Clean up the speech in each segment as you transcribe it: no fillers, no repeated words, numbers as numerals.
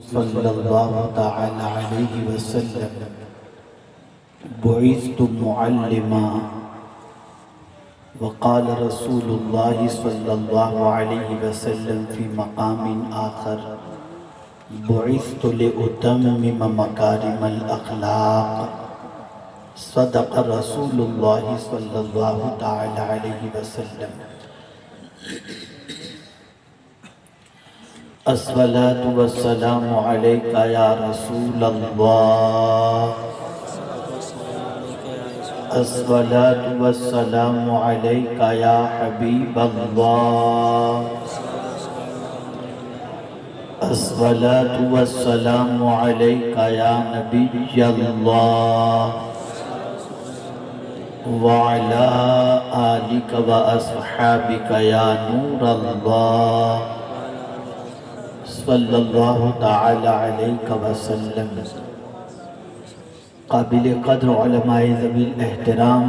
صلی اللہ تعالی علیہ وسلم بعثت معلما وقال رسول اللہ صلی اللہ علیہ وسلم فی مقام آخر بعثت لأتمم مکارم الاخلاق صدق رسول اللہ صلی اللہ تعالی علیہ وسلم الصلاة والسلام علیکہ یا رسول اللہ الصلاة والسلام علیکہ یا حبیب اللہ الصلاة والسلام علیکہ یا نبی اللہ وعلا آلک و اصحابک یا نور اللہ صلی اللہ تعالی علیہ وسلم۔ قابل قدر علماء ذوی الاحترام،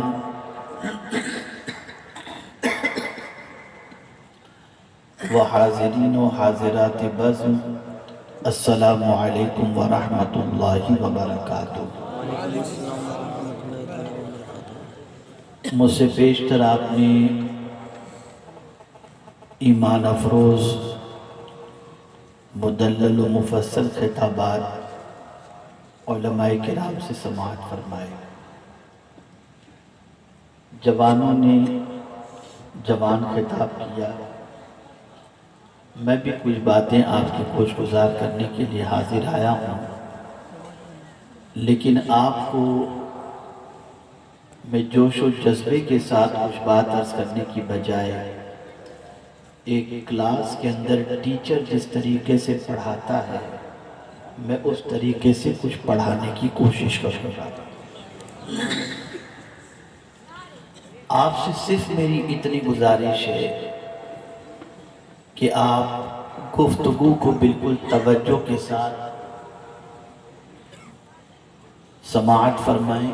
و حاضرین و حاضرات بزم، السلام علیکم ورحمۃ اللہ وبرکاتہ۔ مجھ سے پیشتر آپ نے ایمان افروز مدلل و مفصل خطابات علماء کرام سے سماعت فرمائے۔ جوانوں نے جوان خطاب کیا، میں بھی کچھ باتیں آپ کی گوش گزار کرنے کے لیے حاضر آیا ہوں، لیکن آپ کو میں جوش و جذبے کے ساتھ کچھ بات عرض کرنے کی بجائے ایک کلاس کے اندر ٹیچر جس طریقے سے پڑھاتا ہے میں اس طریقے سے کچھ پڑھانے کی کوشش کروں گا۔ آپ سے صرف میری اتنی گزارش ہے کہ آپ گفتگو کو بالکل توجہ کے ساتھ سماعت فرمائیں،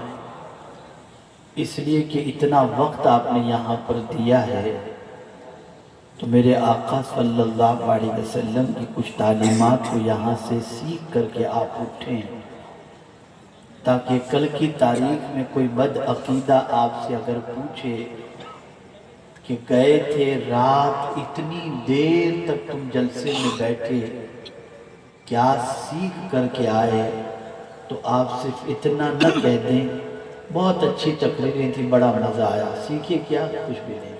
اس لیے کہ اتنا وقت آپ نے یہاں پر دیا ہے تو میرے آقا صلی اللہ علیہ وسلم کی کچھ تعلیمات کو یہاں سے سیکھ کر کے آپ اٹھیں، تاکہ کل کی تاریخ میں کوئی بد عقیدہ آپ سے اگر پوچھے کہ گئے تھے رات اتنی دیر تک تم جلسے میں بیٹھے کیا سیکھ کر کے آئے، تو آپ صرف اتنا نہ کہہ دیں بہت اچھی تقریریں تھیں بڑا مزہ آیا، سیکھے کیا؟ کچھ بھی نہیں۔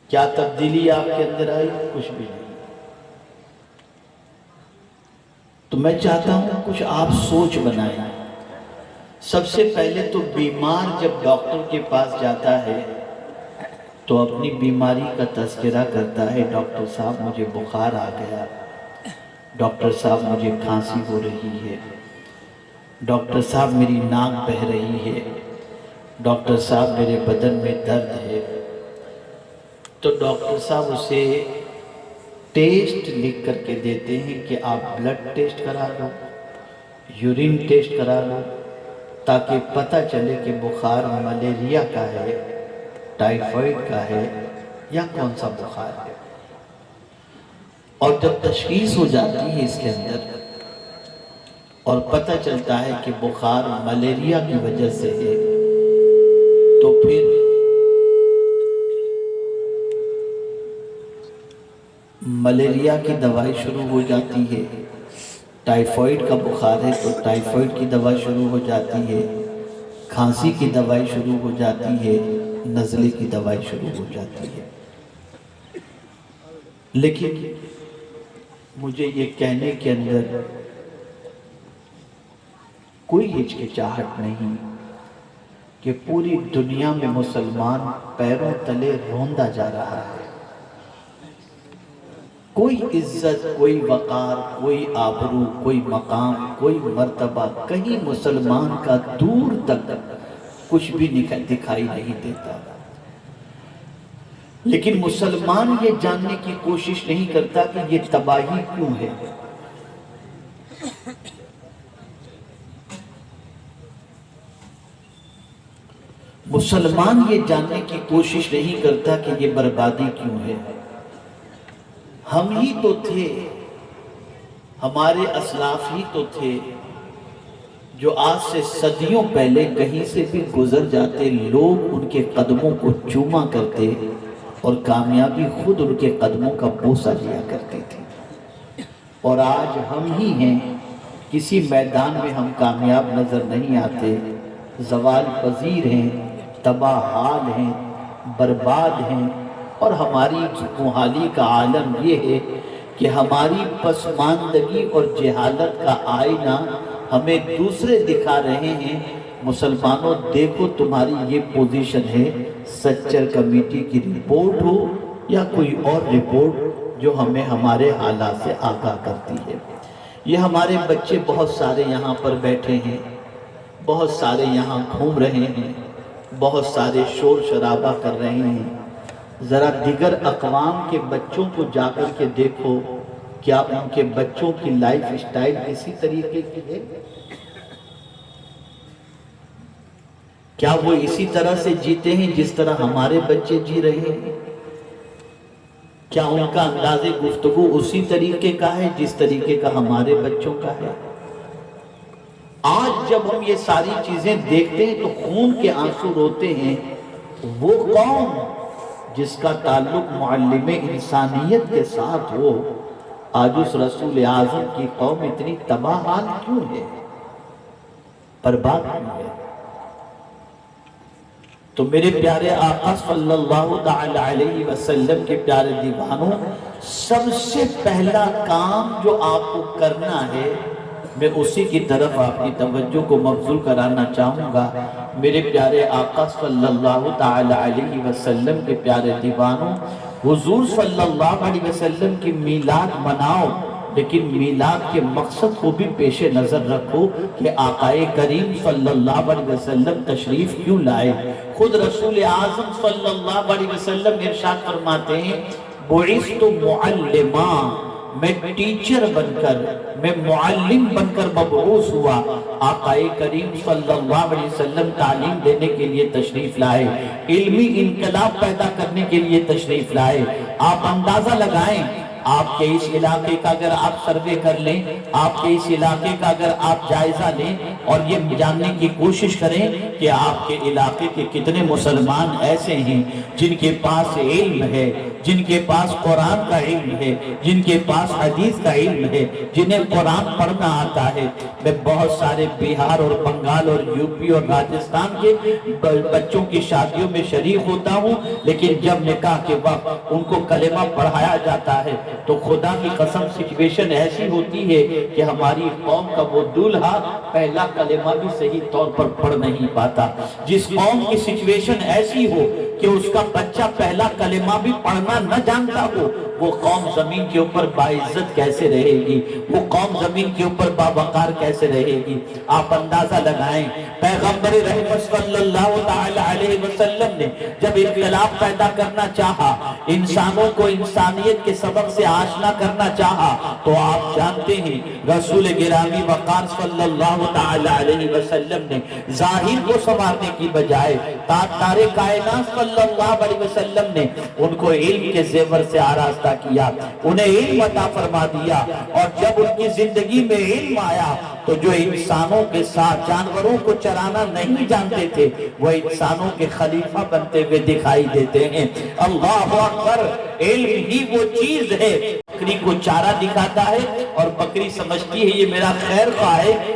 کیا تبدیلی آپ کے اندر آئی؟ کچھ بھی نہیں۔ تو میں چاہتا ہوں کچھ آپ سوچ بنائیں۔ سب سے پہلے تو بیمار جب ڈاکٹر کے پاس جاتا ہے تو اپنی بیماری کا تذکرہ کرتا ہے، ڈاکٹر صاحب مجھے بخار آ گیا، ڈاکٹر صاحب مجھے کھانسی ہو رہی ہے، ڈاکٹر صاحب میری ناک بہہ رہی ہے، ڈاکٹر صاحب میرے بدن میں درد ہے، تو ڈاکٹر صاحب اسے ٹیسٹ لکھ کر کے دیتے ہیں کہ آپ بلڈ ٹیسٹ کرا لو، یورین ٹیسٹ کرا لو، تاکہ پتہ چلے کہ بخار ملیریا کا ہے، ٹائیفائیڈ کا ہے یا کون سا بخار ہے۔ اور جب تشخیص ہو جاتی ہے اس کے اندر اور پتہ چلتا ہے کہ بخار ملیریا کی وجہ سے ہے، تو پھر ملیریا کی دوائی شروع ہو جاتی ہے، ٹائیفائیڈ کا بخار ہے تو ٹائیفائیڈ کی دوائی شروع ہو جاتی ہے، کھانسی کی دوائی شروع ہو جاتی ہے، نزلے کی دوائی شروع ہو جاتی ہے۔ لیکن مجھے یہ کہنے کے اندر کوئی ہچکچاہٹ نہیں کہ پوری دنیا میں مسلمان پیروں تلے روندا جا رہا ہے، کوئی عزت، کوئی وقار، کوئی آبرو، کوئی مقام، کوئی مرتبہ کہیں مسلمان کا دور تک کچھ بھی دکھائی نہیں دیتا۔ لیکن مسلمان یہ جاننے کی کوشش نہیں کرتا کہ یہ تباہی کیوں ہے۔ مسلمان یہ جاننے کی کوشش نہیں کرتا کہ یہ بربادی کیوں ہے۔ ہم ہی تو تھے ہمارے اسلاف ہی تو تھے جو آج سے صدیوں پہلے کہیں سے بھی گزر جاتے لوگ ان کے قدموں کو چوما کرتے اور کامیابی خود ان کے قدموں کا بوسہ لیا کرتے تھے۔ اور آج ہم ہی ہیں، کسی میدان میں ہم کامیاب نظر نہیں آتے، زوال پذیر ہیں، تباہ حال ہیں، برباد ہیں۔ اور ہماری محالی کا عالم یہ ہے کہ ہماری پسماندگی اور جہالت کا آئینہ ہمیں دوسرے دکھا رہے ہیں۔ مسلمانوں دیکھو تمہاری یہ پوزیشن ہے، سچر کمیٹی کی رپورٹ ہو یا کوئی اور رپورٹ جو ہمیں ہمارے حالات سے آگاہ کرتی ہے۔ یہ ہمارے بچے بہت سارے یہاں پر بیٹھے ہیں، بہت سارے یہاں گھوم رہے ہیں، بہت سارے شور شرابہ کر رہے ہیں۔ ذرا دیگر اقوام کے بچوں کو جا کر کے دیکھو، کیا ان کے بچوں کی لائف اسٹائل اسی طریقے کی ہے؟ کیا وہ اسی طرح سے جیتے ہیں جس طرح ہمارے بچے جی رہے ہیں؟ کیا ان کا انداز گفتگو اسی طریقے کا ہے جس طریقے کا ہمارے بچوں کا ہے؟ آج جب ہم یہ ساری چیزیں دیکھتے ہیں تو خون کے آنسو روتے ہیں۔ وہ قوم جس کا تعلق معلم انسانیت کے ساتھ ہو، آج اس رسول اعظم کی قوم اتنی تباہ حال کیوں ہے، برباد کیوں ہے؟ تو میرے پیارے آقا صلی اللہ تعالی علیہ وسلم کے پیارے دیوانوں، سب سے پہلا کام جو آپ کو کرنا ہے، میں اسی کی طرف آپ کی توجہ کو مبذول کرانا چاہوں گا۔ میرے پیارے آقا صلی اللہ تعالی علیہ وسلم کے پیارے دیوانوں، حضور صلی اللہ علیہ وسلم کی میلاد مناؤ، لیکن میلاد کے مقصد کو بھی پیش نظر رکھو کہ آقا کریم صلی اللہ علیہ وسلم تشریف کیوں لائے۔ خود رسول اعظم صلی اللہ علیہ وسلم ارشاد فرماتے ہیں، بعثت معلما، میں ٹیچر بن کر، میں معلم بن کر مبعوث ہوا۔ آقا کریم صلی اللہ علیہ وسلم تعلیم دینے کے لیے تشریف لائے، علمی انقلاب پیدا کرنے کے لیے تشریف لائے۔ آپ اندازہ لگائیں، آپ کے اس علاقے کا اگر آپ سروے کر لیں، آپ کے اس علاقے کا اگر آپ جائزہ لیں اور یہ جاننے کی کوشش کریں کہ آپ کے علاقے کے کتنے مسلمان ایسے ہیں جن کے پاس علم ہے، جن کے پاس قرآن کا علم ہے، جن کے پاس حدیث کا علم ہے، جنہیں قرآن پڑھنا آتا ہے۔ میں بہت سارے بہار اور بنگال اور یوپی اور راجستھان کے بچوں کی شادیوں میں شریک ہوتا ہوں، لیکن جب نکاح کے وقت ان کو کلمہ پڑھایا جاتا ہے تو خدا کی قسم سچویشن ایسی ہوتی ہے کہ ہماری قوم کا وہ دولہا پہلا کلمہ بھی صحیح طور پر پڑھ نہیں پاتا۔ جس قوم کی سچویشن ایسی ہو کہ اس کا بچہ پہلا کلمہ بھی پڑھنا نہ جانتا ہو، وہ قوم زمین کے اوپر باعزت کیسے رہے گی؟ وہ قوم زمین کے اوپر باوقار کیسے رہے گی؟ آپ اندازہ لگائیں، پیغمبر رحمت صلی اللہ تعالی علیہ وسلم نے جب انقلاب پیدا کرنا چاہا، انسانوں کو انسانیت کے سبق سے آشنا کرنا چاہا، تو آپ جانتے ہیں رسول گرامی وقار صلی اللہ تعالی علیہ وسلم نے ظاہر کو سنوارنے کی بجائے تاج کائنات صلی اللہ علیہ وسلم نے ان کو علم کے زیور سے آراستہ کیا، انہیں علم عطا فرما دیا۔ اور جب ان کی زندگی میں علم آیا تو جو انسانوں کے ساتھ جانوروں کو چرانا نہیں جانتے تھے، وہ انسانوں کے خلیفہ بنتے ہوئے دکھائی دیتے ہیں۔ اللہ اکبر! علم ہی وہ چیز ہے، بکری کو چارہ دکھاتا ہے اور بکری سمجھتی ہے یہ میرا خیر خواہ ہے۔